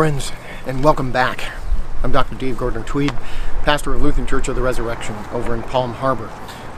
friends, and welcome back. I'm Dr. Dave Gordner-Tweed, pastor of Lutheran Church of the Resurrection over in Palm Harbor.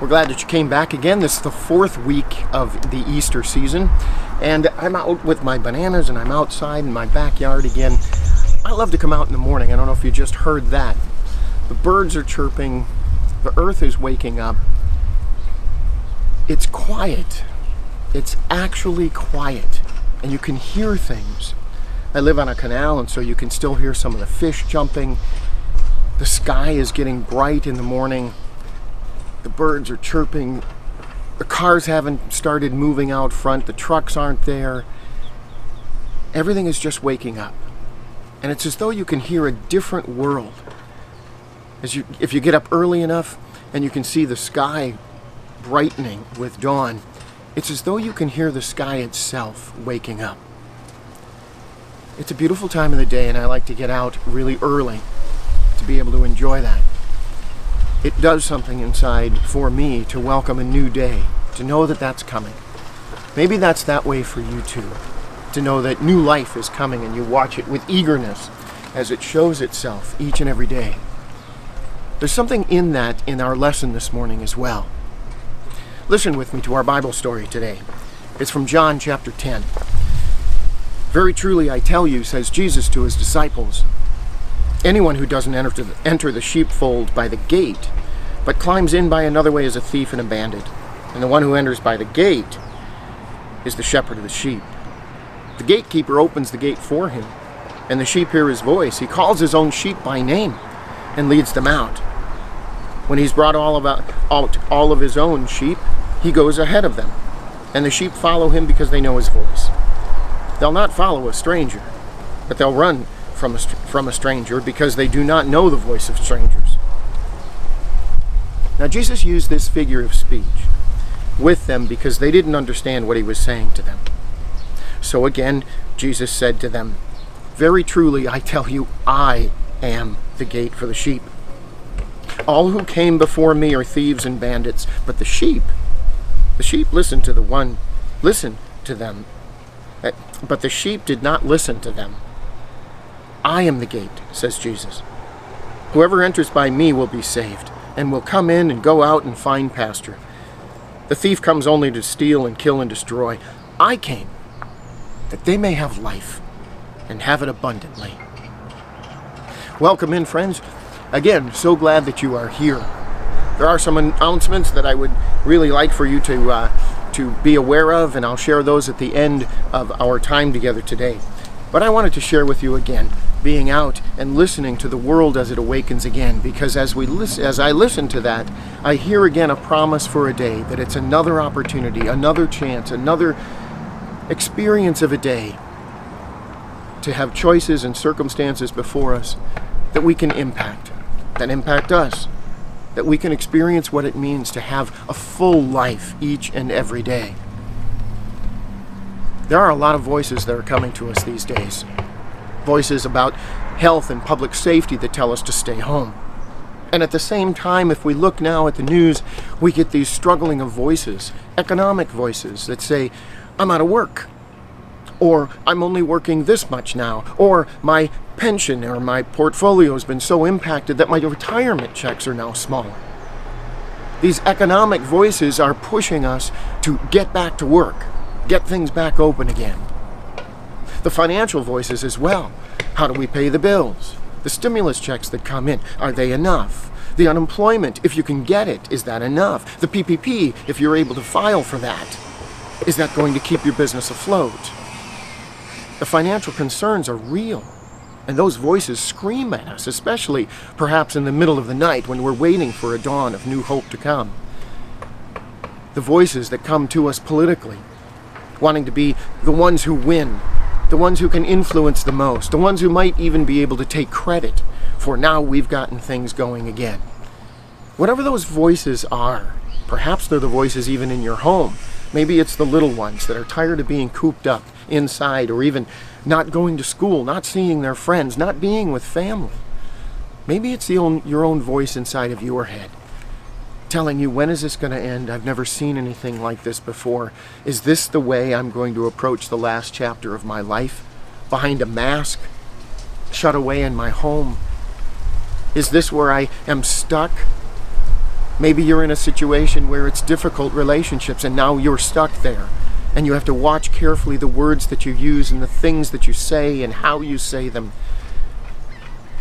We're glad that you came back again. This is the fourth week of the Easter season, and I'm out with my bananas, and I'm outside in my backyard again. I love to come out in the morning. I don't know if you just heard that. The birds are chirping. The earth is waking up. It's quiet. It's actually quiet, and you can hear things. I live on a canal, and so you can still hear some of the fish jumping. The sky is getting bright in the morning. The birds are chirping. The cars haven't started moving out front. The trucks aren't there. Everything is just waking up. And it's as though you can hear a different world. If you get up early enough and you can see the sky brightening with dawn, it's as though you can hear the sky itself waking up. It's a beautiful time of the day, and I like to get out really early to be able to enjoy that. It does something inside for me to welcome a new day, to know that that's coming. Maybe that's that way for you too, to know that new life is coming and you watch it with eagerness as it shows itself each and every day. There's something in that in our lesson this morning as well. Listen with me to our Bible story today. It's from John chapter 10. Very truly I tell you, says Jesus to his disciples, anyone who doesn't enter the sheepfold by the gate, but climbs in by another way is a thief and a bandit. And the one who enters by the gate is the shepherd of the sheep. The gatekeeper opens the gate for him, and the sheep hear his voice. He calls his own sheep by name and leads them out. When he's brought out all of his own sheep, he goes ahead of them, and the sheep follow him because they know his voice. They'll not follow a stranger, but they'll run from a stranger because they do not know the voice of strangers. Now Jesus used this figure of speech with them because they didn't understand what he was saying to them. So again, Jesus said to them, very truly I tell you, I am the gate for the sheep. All who came before me are thieves and bandits, but the sheep listen to them. But the sheep did not listen to them. I am the gate, says Jesus. Whoever enters by me will be saved, and will come in and go out and find pasture. The thief comes only to steal and kill and destroy. I came that they may have life and have it abundantly. Welcome in, friends. Again, so glad that you are here. There are some announcements that I would really like for you to be aware of, and I'll share those at the end of our time together today. But I wanted to share with you again, being out and listening to the world as it awakens again, because as I listen to that, I hear again a promise for a day, that it's another opportunity, another chance, another experience of a day to have choices and circumstances before us that we can impact, that impact us, that we can experience what it means to have a full life each and every day. There are a lot of voices that are coming to us these days. Voices about health and public safety that tell us to stay home. And at the same time, if we look now at the news, we get these struggling of voices, economic voices that say, I'm out of work, or I'm only working this much now, or my pension or my portfolio has been so impacted that my retirement checks are now smaller. These economic voices are pushing us to get back to work, get things back open again. The financial voices as well. How do we pay the bills? The stimulus checks that come in, are they enough? The unemployment, if you can get it, is that enough? The PPP, if you're able to file for that, is that going to keep your business afloat? The financial concerns are real. And those voices scream at us, especially perhaps in the middle of the night when we're waiting for a dawn of new hope to come. The voices that come to us politically, wanting to be the ones who win, the ones who can influence the most, the ones who might even be able to take credit for now we've gotten things going again. Whatever those voices are, perhaps they're the voices even in your home. Maybe it's the little ones that are tired of being cooped up inside, or even not going to school, not seeing their friends, not being with family. Maybe it's your own voice inside of your head telling you, when is this going to end? I've never seen anything like this before. Is this the way I'm going to approach the last chapter of my life? Behind a mask? shut away in my home? Is this where I am stuck? Maybe you're in a situation where it's difficult relationships and now you're stuck there. And you have to watch carefully the words that you use and the things that you say and how you say them.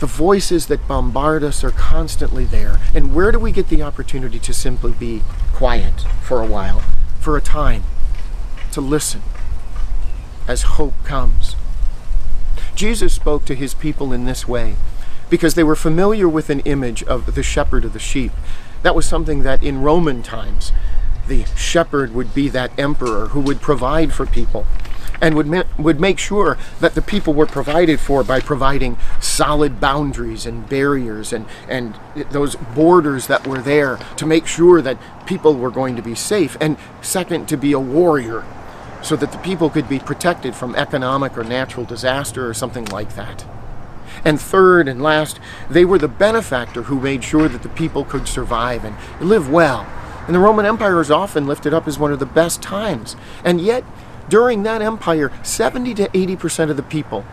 The voices that bombard us are constantly there. And where do we get the opportunity to simply be quiet for a while, for a time, to listen as hope comes? Jesus spoke to his people in this way because they were familiar with an image of the shepherd of the sheep. That was something that in Roman times, the shepherd would be that emperor who would provide for people and would make sure that the people were provided for by providing solid boundaries and barriers and those borders that were there to make sure that people were going to be safe. And second, to be a warrior so that the people could be protected from economic or natural disaster or something like that. And third and last, they were the benefactor who made sure that the people could survive and live well. And the Roman Empire is often lifted up as one of the best times. And yet, during that empire, 70 to 80% of the people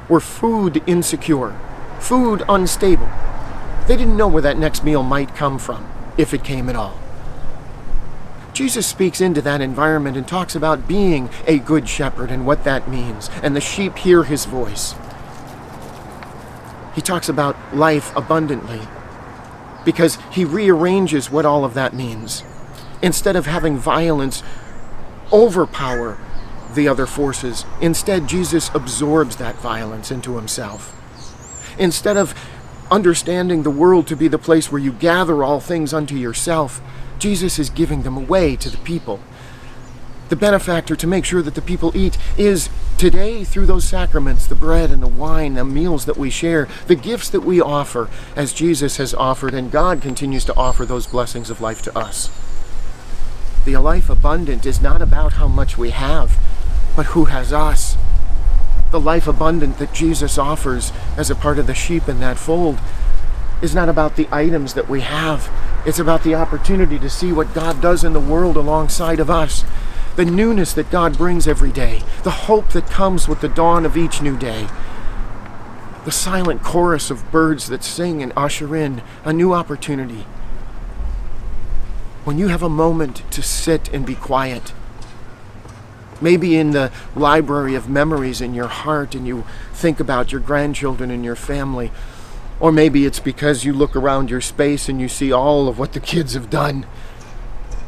were food insecure, food unstable. They didn't know where that next meal might come from, if it came at all. Jesus speaks into that environment and talks about being a good shepherd and what that means, and the sheep hear his voice. He talks about life abundantly, because he rearranges what all of that means. Instead of having violence overpower the other forces, instead Jesus absorbs that violence into himself. Instead of understanding the world to be the place where you gather all things unto yourself, Jesus is giving them away to the people. The benefactor to make sure that the people eat is today through those sacraments, the bread and the wine, the meals that we share, the gifts that we offer as Jesus has offered, and God continues to offer those blessings of life to us. The life abundant is not about how much we have, but who has us. The life abundant that Jesus offers as a part of the sheep in that fold is not about the items that we have. It's about the opportunity to see what God does in the world alongside of us. The newness that God brings every day, the hope that comes with the dawn of each new day, the silent chorus of birds that sing and usher in a new opportunity. When you have a moment to sit and be quiet, maybe in the library of memories in your heart and you think about your grandchildren and your family, or maybe it's because you look around your space and you see all of what the kids have done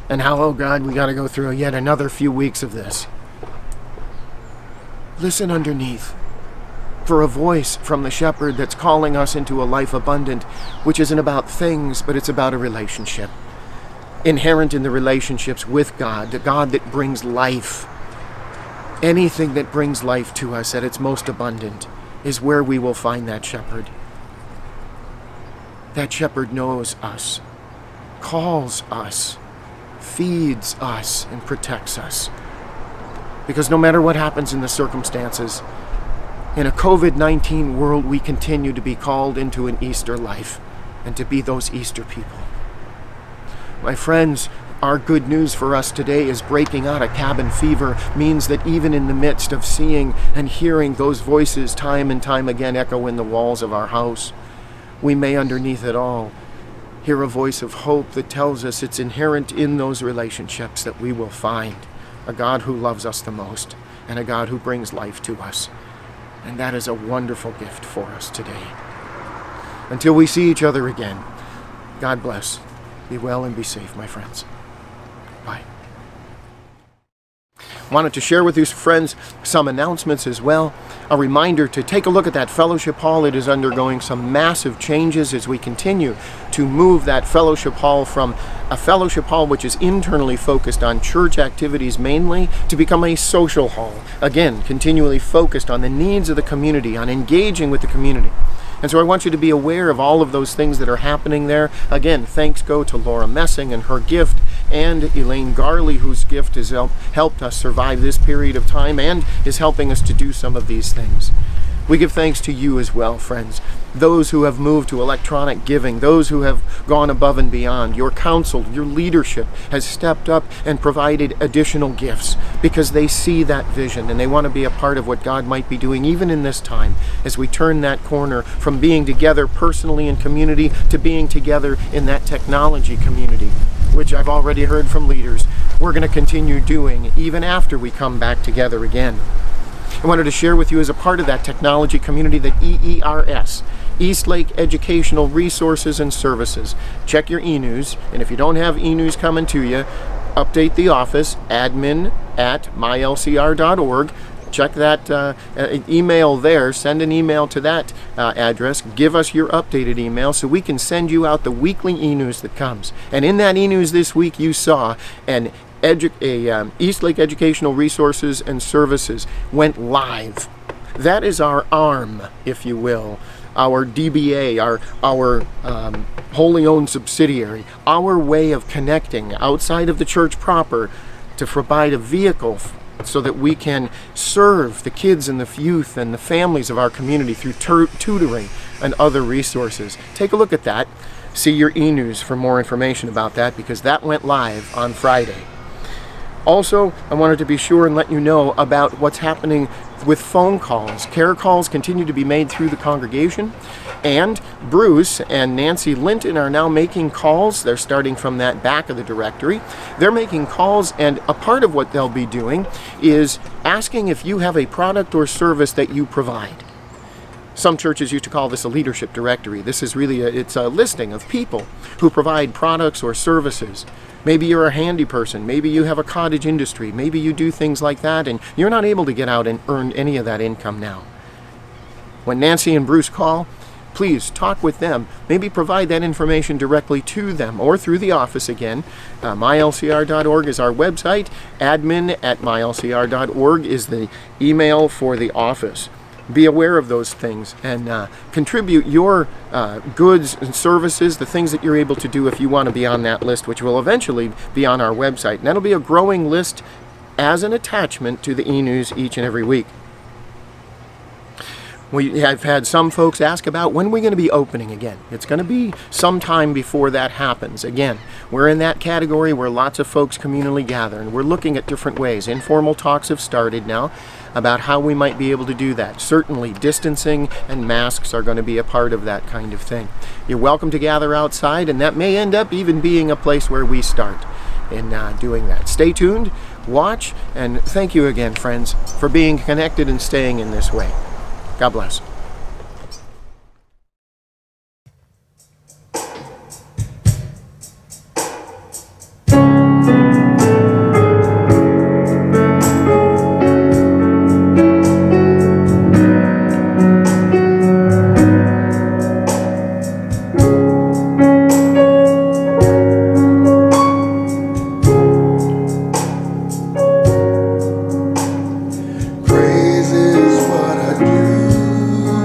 and how, oh God, we got to go through yet another few weeks of this. Listen underneath for a voice from the shepherd that's calling us into a life abundant, which isn't about things, but it's about a relationship. Inherent in the relationships with God, the God that brings life. Anything that brings life to us at its most abundant is where we will find that shepherd. That shepherd knows us, calls us, feeds us, and protects us. Because no matter what happens in the circumstances, in a COVID-19 world, we continue to be called into an Easter life and to be those Easter people. My friends, our good news for us today is breaking out of cabin fever means that even in the midst of seeing and hearing those voices time and time again echo in the walls of our house, we may underneath it all hear a voice of hope that tells us it's inherent in those relationships that we will find a God who loves us the most and a God who brings life to us. And that is a wonderful gift for us today. Until we see each other again, God bless. Be well and be safe, my friends. Bye. Wanted to share with you, friends, some announcements as well. A reminder to take a look at that fellowship hall. It is undergoing some massive changes as we continue to move that fellowship hall from a fellowship hall which is internally focused on church activities mainly to become a social hall. Again, continually focused on the needs of the community, on engaging with the community. And so I want you to be aware of all of those things that are happening there. Again, thanks go to Laura Messing and her gift, and Elaine Garley, whose gift has helped us survive this period of time and is helping us to do some of these things. We give thanks to you as well, friends. Those who have moved to electronic giving, those who have gone above and beyond. Your counsel, your leadership has stepped up and provided additional gifts because they see that vision and they want to be a part of what God might be doing even in this time as we turn that corner from being together personally in community to being together in that technology community, which I've already heard from leaders we're going to continue doing even after we come back together again. I wanted to share with you as a part of that technology community that EERS, Eastlake Educational Resources and Services. Check your e-news, and if you don't have e-news coming to you, update the office, admin@mylcr.org. Check that email there, send an email to that address, give us your updated email so we can send you out the weekly e-news that comes. And in that e-news this week you saw Eastlake Educational Resources and Services went live. That is our arm, if you will, our DBA, our wholly owned subsidiary, our way of connecting outside of the church proper to provide a vehicle so that we can serve the kids and the youth and the families of our community through tutoring and other resources. Take a look at that. See your e-news for more information about that because that went live on Friday. Also, I wanted to be sure and let you know about what's happening with phone calls. Care calls continue to be made through the congregation, and Bruce and Nancy Linton are now making calls. They're starting from that back of the directory. They're making calls, and a part of what they'll be doing is asking if you have a product or service that you provide. Some churches used to call this a leadership directory. This is really it's a listing of people who provide products or services. Maybe you're a handy person. Maybe you have a cottage industry. Maybe you do things like that and you're not able to get out and earn any of that income now. When Nancy and Bruce call, please talk with them. Maybe provide that information directly to them or through the office again. mylcr.org is our website. admin@mylcr.org is the email for the office. Be aware of those things and contribute your goods and services, the things that you're able to do if you want to be on that list, which will eventually be on our website. And that'll be a growing list as an attachment to the e-news each and every week. We have had some folks ask about when we're going to be opening again. It's going to be sometime before that happens. Again, we're in that category where lots of folks communally gather, and we're looking at different ways. Informal talks have started now about how we might be able to do that. Certainly, distancing and masks are going to be a part of that kind of thing. You're welcome to gather outside, and that may end up even being a place where we start in doing that. Stay tuned, watch, and thank you again, friends, for being connected and staying in this way. God bless. Praise is what I do.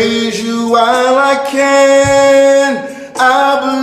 praise you while I can. I